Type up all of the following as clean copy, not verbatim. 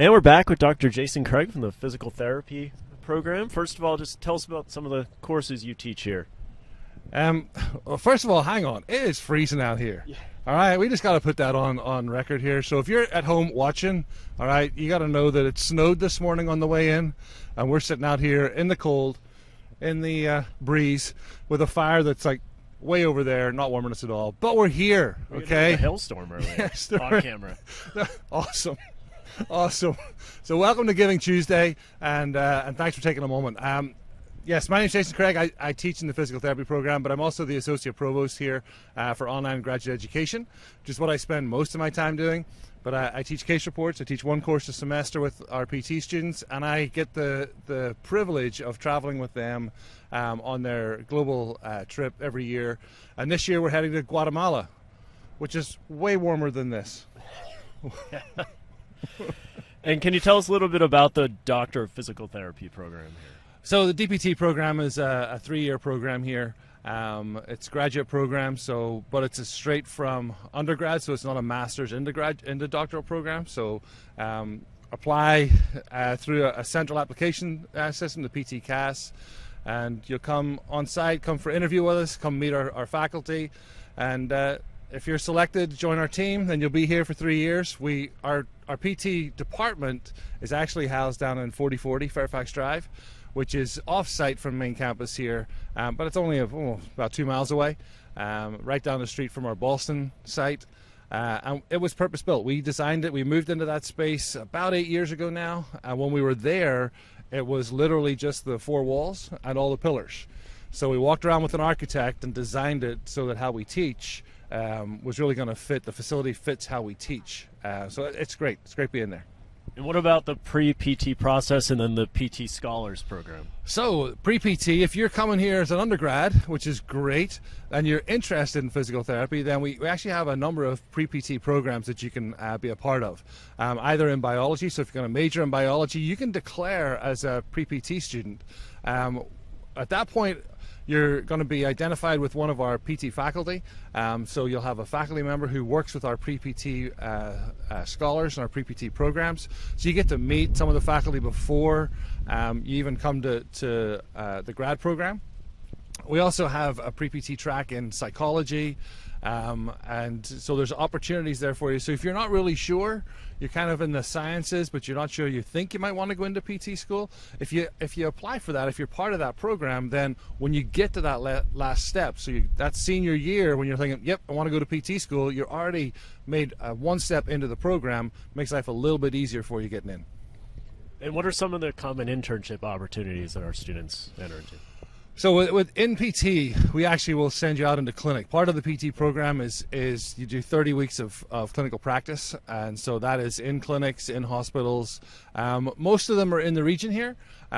And we're back with Dr. Jason Craig from the physical therapy program. First of all, just tell us about some of the courses you teach here. Well, first of all, hang on. It is freezing out here. Yeah. All right, we just got to put that on record here. So if you're at home watching, all right, you got to know that it snowed this morning on the way in, and we're sitting out here in the cold, in the breeze, with a fire that's like way over there, not warming us at all. But we're here, okay? A hailstorm earlier. Yes, on camera. Awesome. Awesome. So welcome to Giving Tuesday, and thanks for taking a moment. Yes, my name is Jason Craig. I teach in the physical therapy program, but I'm also the Associate Provost here for online graduate education, which is what I spend most of my time doing. But I teach case reports. I teach one course a semester with our PT students, and I get the privilege of traveling with them on their global trip every year. And this year we're heading to Guatemala, which is way warmer than this. And can you tell us a little bit about the Doctor of Physical Therapy program here? So the DPT program is a 3-year program here. It's a graduate program, but it's straight from undergrad, so it's not a master's into doctoral program. So apply through a central application system, the PT CAS, and you'll come on site, come for interview with us, come meet our faculty, and if you're selected to join our team, then you'll be here for 3 years. Our PT department is actually housed down in 4040 Fairfax Drive, which is off-site from main campus here, but it's only about 2 miles away, right down the street from our Boston site. And it was purpose-built. We designed it. We moved into that space about 8 years ago now. And when we were there, it was literally just the 4 walls and all the pillars. So we walked around with an architect and designed it so that how we teach was really going to fit. The facility fits how we teach. So it's great. It's great being there. And what about the pre-PT process and then the PT Scholars program? So pre-PT, if you're coming here as an undergrad, which is great, and you're interested in physical therapy, then we actually have a number of pre-PT programs that you can be a part of, either in biology. So if you're going to major in biology, you can declare as a pre-PT student. At that point, you're going to be identified with one of our PT faculty, so you'll have a faculty member who works with our pre-PT scholars and our pre-PT programs. So you get to meet some of the faculty before you even come to the grad program. We also have a pre-PT track in psychology, and so there's opportunities there for you. So if you're not really sure, you're kind of in the sciences, but you're not sure, you think you might want to go into PT school, if you apply for that, if you're part of that program, then when you get to that last step, so that senior year, when you're thinking, yep, I want to go to PT school, you're already made one step into the program, makes life a little bit easier for you getting in. And what are some of the common internship opportunities that our students enter into? So in PT, we actually will send you out into clinic. Part of the PT program is you do 30 weeks of clinical practice, and so that is in clinics, in hospitals. Most of them are in the region here.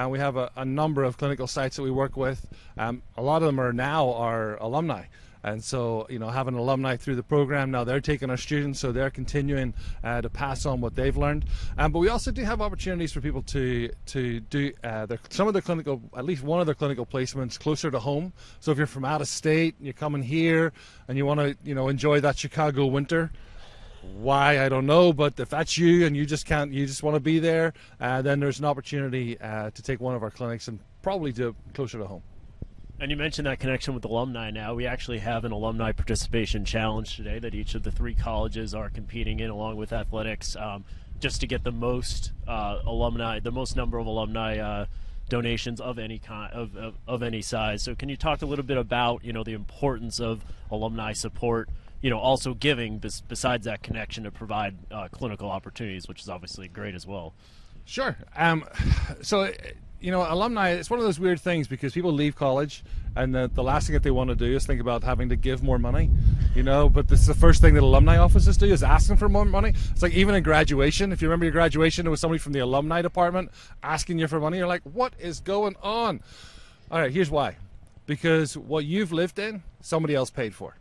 We have a number of clinical sites that we work with. A lot of them are now our alumni. And so, having alumni through the program, now they're taking our students, so they're continuing to pass on what they've learned. But we also do have opportunities for people to do some of their clinical, at least one of their clinical placements closer to home. So if you're from out of state, you're coming here, and you want to, enjoy that Chicago winter, why, I don't know, but if that's you and you just want to be there, then there's an opportunity to take one of our clinics and probably do it closer to home. And you mentioned that connection with alumni now. We actually have an alumni participation challenge today that each of the 3 colleges are competing in along with athletics, just to get the most alumni, the most number of alumni donations of any kind, of any size. So can you talk a little bit about, the importance of alumni support, also giving besides that connection to provide clinical opportunities, which is obviously great as well. Sure. Alumni, it's one of those weird things because people leave college and the last thing that they want to do is think about having to give more money, but this is the first thing that alumni offices do is asking for more money. It's like even in graduation, if you remember your graduation, it was somebody from the alumni department asking you for money. You're like, what is going on? All right, here's why. Because what you've lived in, somebody else paid for.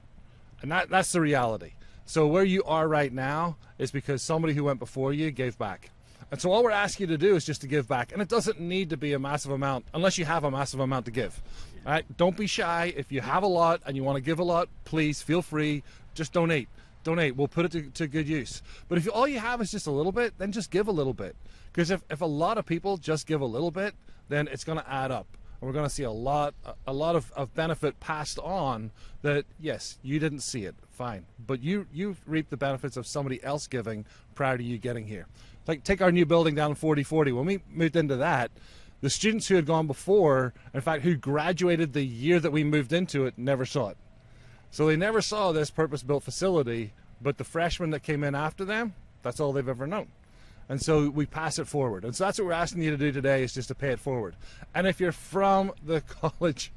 And that's the reality. So where you are right now is because somebody who went before you gave back. And so all we're asking you to do is just to give back. And it doesn't need to be a massive amount unless you have a massive amount to give. All right? Don't be shy. If you have a lot and you want to give a lot, please feel free. Just donate. donate. We'll put it to good use. But if all you have is just a little bit, then just give a little bit. Because if a lot of people just give a little bit, then it's going to add up. And we're going to see a lot of benefit passed on that, yes, you didn't see it, fine. But you reap the benefits of somebody else giving prior to you getting here. Like, take our new building down in 4040. When we moved into that, the students who had gone before, in fact, who graduated the year that we moved into it, never saw it. So they never saw this purpose-built facility, but the freshmen that came in after them, that's all they've ever known. And so we pass it forward. And so that's what we're asking you to do today, is just to pay it forward. And if you're from the College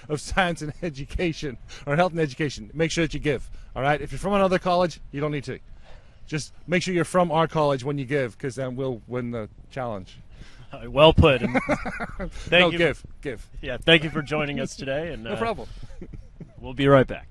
of Science and Education, or Health and Education, make sure that you give. All right? If you're from another college, you don't need to. Just make sure you're from our college when you give, because then we'll win the challenge. Well put. And thank you. Give. Yeah, thank you for joining us today. And no problem. We'll be right back.